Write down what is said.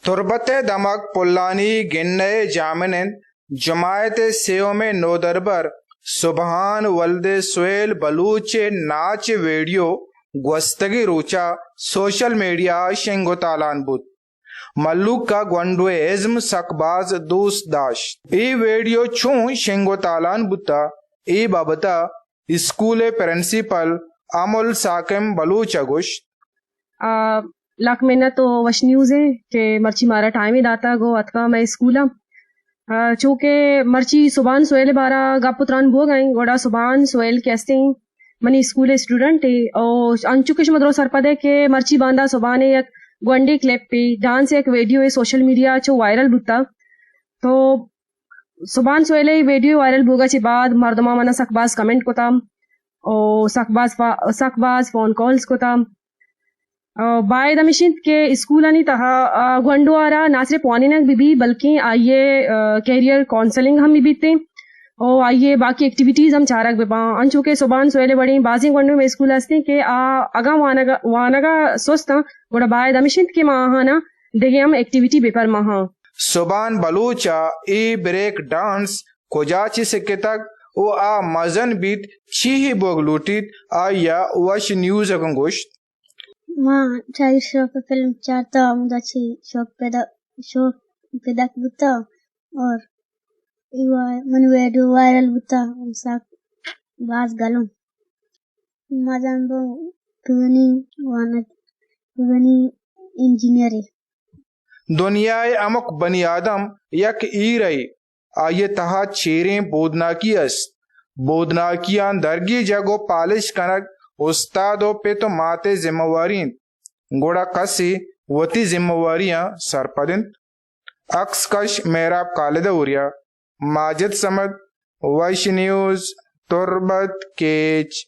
तुरबत दमक पुल्लानी गिन्ने जामिन जमायत सेओ में नोदरबर सुबहान वल्दे सुहेल बलूच नाच video gwastagi rocha social media shengo talan bud malluk ka gwandweizm sakbaz dost dash e video chun shengo talan buta e babata school principal Amal Sakim Baloch अगुश लाख मेहनत तो वश न्यूज़ है कि मर्ची मारा टाइम ही दाता गो अथवा मैं स्कूल चूँकि मर्ची सुबान सोयल बारा गापुत्रान भो गई गोड़ा सुबान सोयल कैसे मनी स्कूल स्टूडेंट है और अंचुकिश मदरो सरपदे के मर्ची बांधा सुबान एक ग्वंडी क्लिप पे डांस एक वीडियो है सोशल मीडिया चो वायरल बुता तो सुबान सोयले वीडियो वायरल भोगा चे बाद मर्दमा मना सकबाज कमेंट को ताम और सकबाज फोन कॉल्स को ताम बाय दमिशिंत के स्कूल नहीं तहा ग्वंडुआरा ना सिर्फ पौनी भी बल्कि आइए कैरियर काउंसलिंग हम भी बीते और आइए बाकी एक्टिविटीज हम चारक बेबा अंचू के सुबान सोयले बड़ी बाजी ग्वंडु में स्कूल हस्ती के अगा वानगा सोचता गोड़ा बाय दमिशिंत के माहाना देखे हम एक्टिविटी बेपर महा सुबान बलूचा ई ब्रेक डांस कोजाची सिक्के तक वो आ मजन बीत चीही बोगलूटित आ या वश न्यूज अगंगोश मां चाय शॉप फिल्म चाहता मुझे अच्छी शॉप पैदा बुता और मन वीडियो वायरल बुता उनसा बाज गलो मजन बो पुरानी इंजीनियर दुनियाए अमुक बनी आदम यक ई रही आये तहा चेरे बोदनाकियां दरगी जगो पालिश कनक उस्तादो पे तो माते जिम्मेवारी गोड़ा कसी वती जिम्मेवारियां सरपदिन अक्स कश मेहराब कालिदा उरिया माजिद समद वैश न्यूज तुरबत केच।